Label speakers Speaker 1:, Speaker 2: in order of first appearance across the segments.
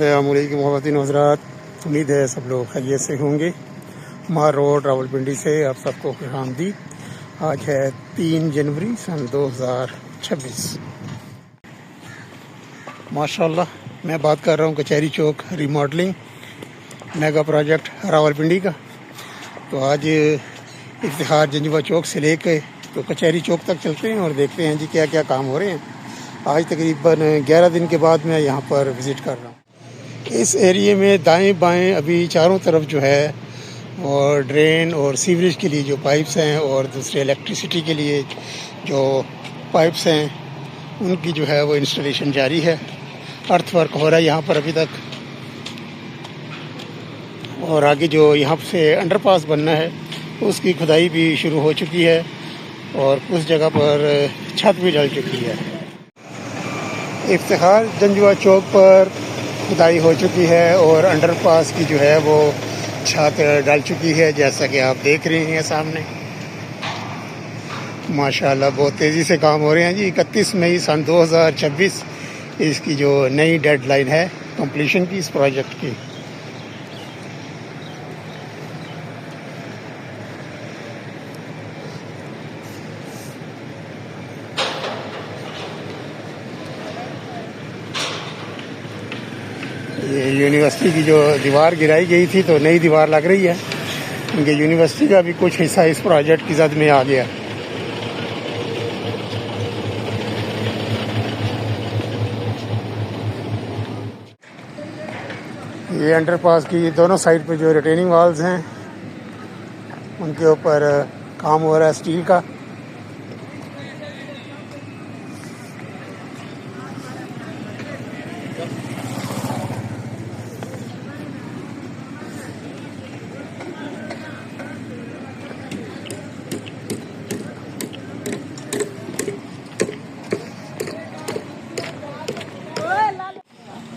Speaker 1: अस्सलामुअलैकुम ख़वातीन हज़रात, उम्मीद है सब लोग खैरियत से होंगे। मार रोड रावलपिंडी से आप सबको खुशामदीद। आज है 3 जनवरी सन 2026। माशाल्लाह, मैं बात कर रहा हूँ कचहरी चौक रीमॉडलिंग मेगा प्रोजेक्ट रावलपिंडी का। तो आज इफ्तिखार जंजुआ चौक से लेकर तो कचहरी चौक तक चलते हैं और देखते हैं जी क्या क्या काम हो रहे हैं। आज तकरीबन 11 दिन के बाद मैं यहाँ पर विज़िट कर रहा हूँ। इस एरिए में दाएं बाएं अभी चारों तरफ जो है और ड्रेन और सीवरेज के लिए जो पाइप्स हैं और दूसरे इलेक्ट्रिसिटी के लिए जो पाइप्स हैं उनकी जो है वो इंस्टॉलेशन जारी है। अर्थ वर्क हो रहा है यहाँ पर अभी तक, और आगे जो यहाँ से अंडरपास बनना है उसकी खुदाई भी शुरू हो चुकी है और कुछ जगह पर छत भी डल चुकी है। इफ्तिखार जंजुआ चौक पर खुदाई हो चुकी है और अंडरपास की जो है वो छत डल चुकी है, जैसा कि आप देख रहे हैं सामने। माशाल्लाह बहुत तेज़ी से काम हो रहे हैं जी। 31 मई सन 2026 इसकी जो नई डेडलाइन है कंप्लीशन की इस प्रोजेक्ट की। ये यूनिवर्सिटी की जो दीवार गिराई गई थी तो नई दीवार लग रही है, क्योंकि यूनिवर्सिटी का भी कुछ हिस्सा इस प्रोजेक्ट की जद में आ गया। ये अंडरपास की दोनों साइड पे जो रिटेनिंग वॉल्स हैं उनके ऊपर काम हो रहा है स्टील का।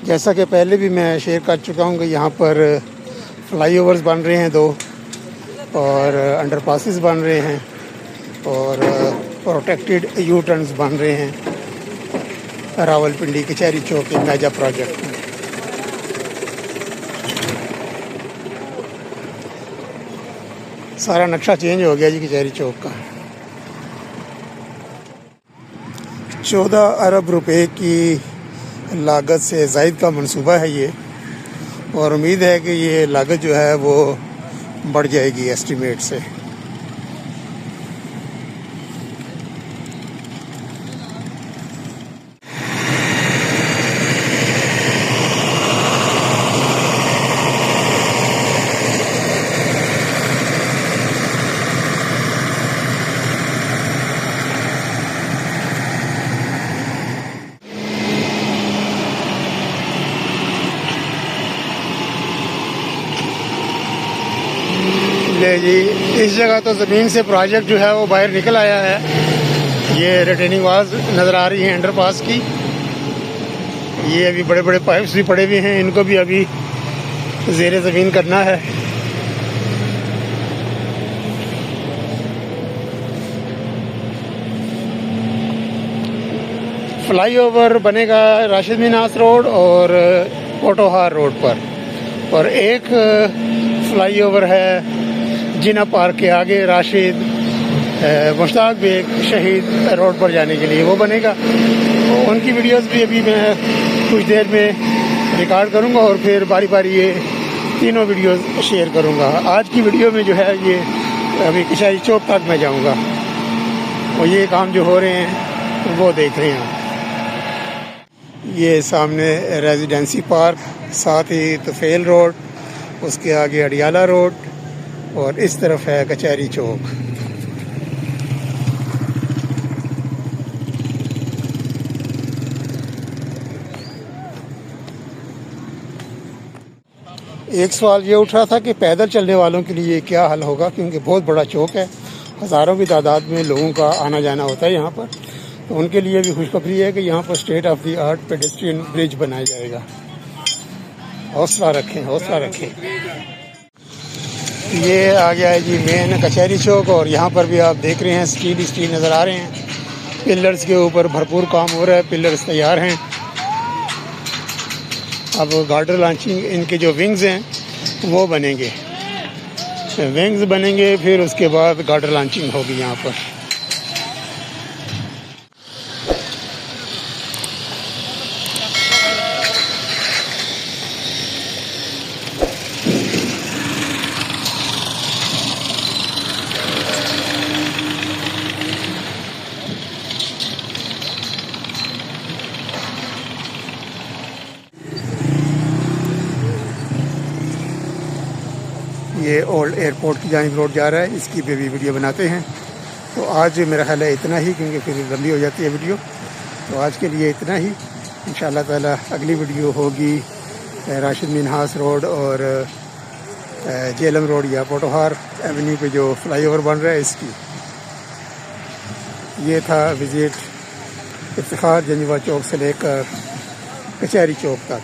Speaker 1: जैसा कि पहले भी मैं शेयर कर चुका हूँ कि यहाँ पर फ्लाईओवर्स बन रहे हैं 2 और अंडरपासेस बन रहे हैं और प्रोटेक्टेड यू टर्न्स बन रहे हैं रावलपिंडी कचहरी चौक के मेगा प्रोजेक्ट में। सारा नक्शा चेंज हो गया जी कचहरी चौक का। 14 अरब रुपए की लागत से ज़ायद का मंसूबा है ये, और उम्मीद है कि ये लागत जो है वो बढ़ जाएगी एस्टीमेट से। जी इस जगह तो ज़मीन से प्रोजेक्ट जो है वो बाहर निकल आया है। ये रिटेनिंग वॉल्स नज़र आ रही हैं अंडरपास की। ये अभी बड़े बड़े पाइप्स भी पड़े हुए हैं, इनको भी अभी ज़ेरे ज़मीन करना है। फ्लाईओवर बनेगा राशिद मिनास रोड और कोटोहार रोड पर, और एक फ्लाईओवर है जिना पार्क के आगे राशिद मुश्ताक बेग शहीद रोड पर जाने के लिए, वो बनेगा। तो उनकी वीडियोस भी अभी मैं कुछ देर में रिकॉर्ड करूंगा और फिर बारी बारी ये तीनों वीडियोस शेयर करूंगा। आज की वीडियो में जो है ये अभी कचहरी चौक तक मैं जाऊंगा और ये काम जो हो रहे हैं वो देख रहे हैं। ये सामने रेजिडेंसी पार्क, साथ ही तुफेल रोड, उसके आगे अडियाला रोड और इस तरफ है कचहरी चौक। एक सवाल ये उठ रहा था कि पैदल चलने वालों के लिए क्या हल होगा, क्योंकि बहुत बड़ा चौक है, हज़ारों की तादाद में लोगों का आना जाना होता है यहाँ पर। तो उनके लिए भी खुशखबरी है कि यहाँ पर state of the art pedestrian bridge बनाया जाएगा। हौसला रखें, हौसला रखें। ये आ गया है जी मेन कचहरी चौक, और यहाँ पर भी आप देख रहे हैं स्टील नज़र आ रहे हैं। पिलर्स के ऊपर भरपूर काम हो रहा है, पिलर्स तैयार हैं। अब गार्डर लॉन्चिंग, इनके जो विंग्स हैं वो बनेंगे, विंग्स बनेंगे, फिर उसके बाद गार्डर लॉन्चिंग होगी यहाँ पर। ये ओल्ड एयरपोर्ट की जानिब रोड जा रहा है, इसकी पे भी वीडियो बनाते हैं। तो आज मेरा ख्याल है इतना ही, क्योंकि फिर लंबी हो जाती है वीडियो। तो आज के लिए इतना ही। इंशाअल्लाह ताला अगली वीडियो होगी राशिद मिन्हास रोड और जेलम रोड या पोटोहार एवेन्यू पे जो फ्लाईओवर बन रहा है इसकी। ये था विज़िट इफ्तिखार जंजवा चौक से लेकर कचहरी चौक तक।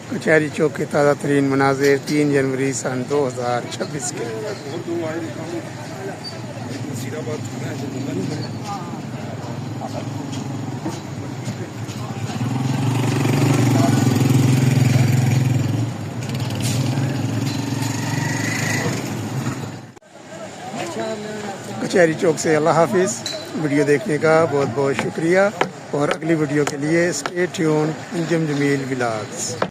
Speaker 1: कचहरी चौक के ताज़ा तरीन मनाज़िर 3 जनवरी सन 2026 के। कचहरी चौक से अल्लाह हाफिज़। वीडियो देखने का बहुत बहुत शुक्रिया और अगली वीडियो के लिए stay tuned. Anjum Jamil vlogs.